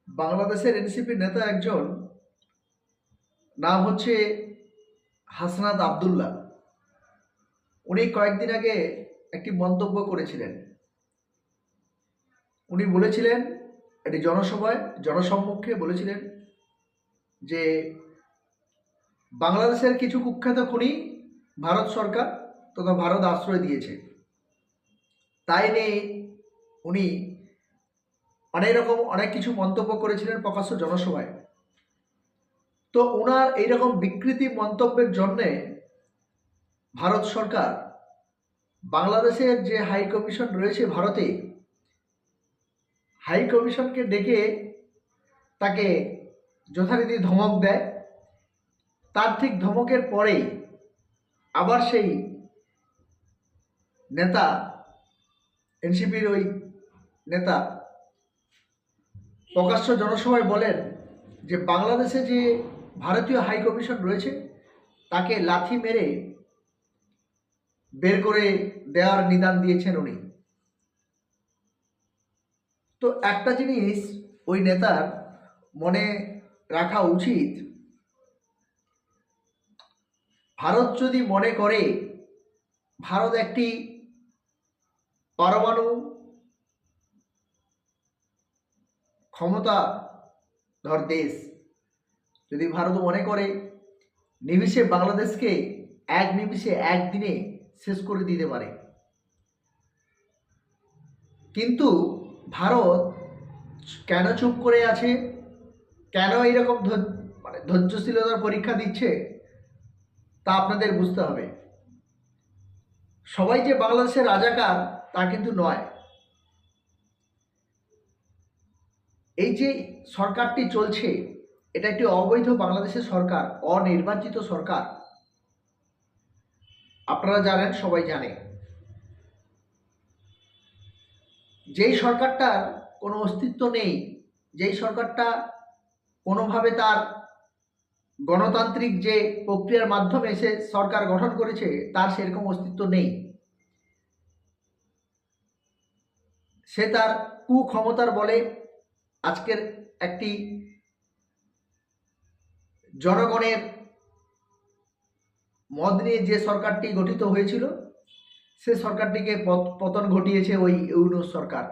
বাংলাদেশের এনসিপি নেতা একজন, নাম হচ্ছে হাসনাত আবদুল্লাহ। উনি কয়েকদিন আগে একটি মন্তব্য করেছিলেন। উনি বলেছিলেন, একটি জনসভায় জনসম্মুখে বলেছিলেন যে বাংলাদেশের কিছু কুখ্যাত খুনি ভারত সরকার তথা ভারত আশ্রয় দিয়েছে। তাই নিয়ে উনি অনেক কিছু মন্তব্য করেছিলেন প্রকাশ্য জনসভায়। তো ওনার এইরকম বিকৃতি মন্তব্যের জন্যে ভারত সরকার বাংলাদেশের যে হাই কমিশন রয়েছে ভারতে, হাই কমিশনকে ডেকে তাকে যথারীতি ধমক দেয়। তার ঠিক ধমকের পরেই আবার সেই নেতা, এনসিপির ওই নেতা প্রকাশ্য জনসভায় বলেন যে বাংলাদেশে যে ভারতীয় হাই কমিশন রয়েছে তাকে লাথি মেরে বের করে দেওয়ার নিদান দিয়েছেন উনি। তো একটা জিনিস ওই নেতার মনে রাখা উচিত, ভারত যদি মনে করে ভারত একটি পরমাণু ক্ষমতাধর দেশ, যদি ভারত মনে করে নিমিষে বাংলাদেশকে এক নিমিষে একদিনে শেষ করে দিতে পারে, কিন্তু ভারত কেন চুপ করে আছে, কেন এইরকম ধৈর্যশীলতার পরীক্ষা দিচ্ছে, তা আপনাদের বুঝতে হবে। সবাই যে বাংলাদেশের রাজাকার তা কিন্তু নয়। এই যে সরকারটি চলছে এটা একটি অবৈধ বাংলাদেশের সরকার, অনির্বাচিত সরকার। আপনারা জানেন, সবাই জানে। যেই সরকারটার কোনো অস্তিত্ব নেই, যেই সরকারটা কোনোভাবে তার গণতান্ত্রিক যে প্রক্রিয়ার মাধ্যমে সে সরকার গঠন করেছে তার সেরকম অস্তিত্ব নেই, সে তার কুক্ষমতার বলে আজকের একটি জনগণের মত নিয়ে যে সরকারটি গঠিত হয়েছিল সে সরকারটিকে পতন ঘটিয়েছে ওই ইউনূস সরকার।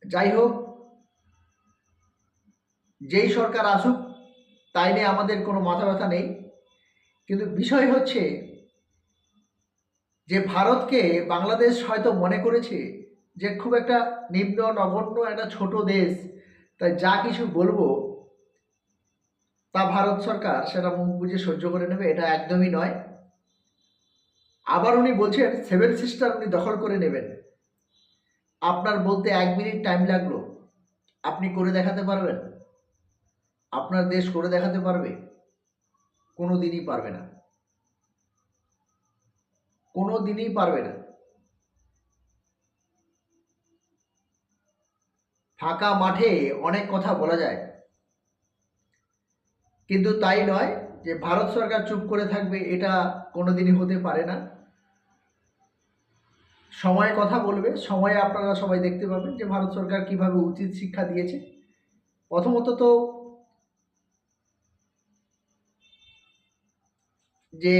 যাই হোক, যেই সরকার আসুক তাই নিয়ে আমাদের কোনো মাথা ব্যথা নেই, কিন্তু বিষয় হচ্ছে যে ভারতকে বাংলাদেশ হয়তো মনে করেছে যে খুব একটা নিম্ন নগণ্য একটা ছোট দেশ, তাই যা কিছু বলবো তা ভারত সরকার সেটা মুখ বুজে সহ্য করে নেবে, এটা একদমই নয়। আবার উনি বলছেন সেভেন সিস্টার উনি দখল করে নেবেন। আপনার বলতে 1 মিনিট টাইম লাগলো, আপনি করে দেখাতে পারবেন? আপনার দেশ করে দেখাতে পারবে? কোনো দিনই পারবে না, কোনো দিনই পারবে না। ফাঁকা মাঠে অনেক কথা বলা যায়, কিন্তু তাই নয় যে ভারত সরকার চুপ করে থাকবে, এটা কোনোদিনই হতে পারে না। সময় কথা বলবে, সময়ে আপনারা সবাই দেখতে পাবেন যে ভারত সরকার কিভাবে উচিত শিক্ষা দিয়েছে। প্রথমত তো যে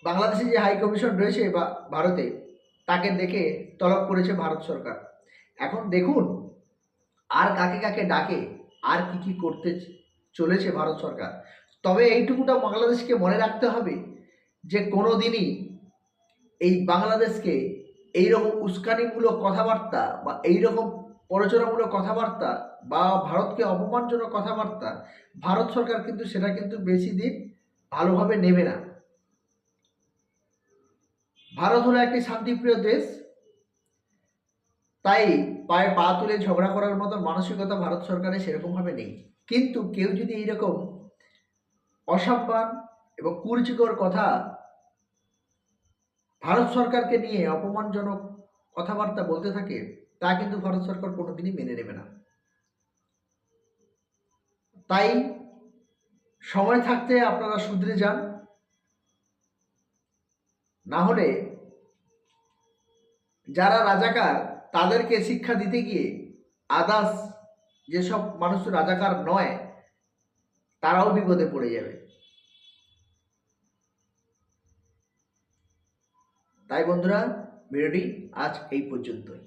বাংলাদেশে যে হাই কমিশন রয়েছে বা ভারতে, তাকে দেখে তলব করেছে ভারত সরকার। এখন দেখুন আর কাকে কাকে ডাকে, আর কি কি করতে চলেছে ভারত সরকার। তবে এইটুকুটা বাংলাদেশকে মনে রাখতে হবে যে কোনো দিনই এই বাংলাদেশকে এইরকম উস্কানিমূলক কথাবার্তা বা এইরকম প্ররোচনামূলক কথাবার্তা বা ভারতকে অপমানজনক কথাবার্তা, ভারত সরকার কিন্তু সেটা কিন্তু বেশি দিন ভালোভাবে নেবে না। ভারত হলো একটি শান্তিপ্রিয় দেশ, তাই পায়ে পা তুলে ঝগড়া করার মতো মানসিকতা ভারত সরকারের সেরকমভাবে নেই। কিন্তু কেউ যদি এইরকম অসম্মান এবং কুরুচিকর কথা, ভারত সরকারকে নিয়ে অপমানজনক কথাবার্তা বলতে থাকে, তা কিন্তু ভারত সরকার কোনোদিনই মেনে নেবে না। তাই সময় থাকতে আপনারা শুধরে যান, না হলে যারা রাজাকার তাদেরকে শিক্ষা দিতে গিয়ে আদার্স যেসব মানুষ রাজাকার নয় তারাও বিপদে পড়ে যাবে। তাই বন্ধুরা, ভিডিওটি আজ এই পর্যন্তই।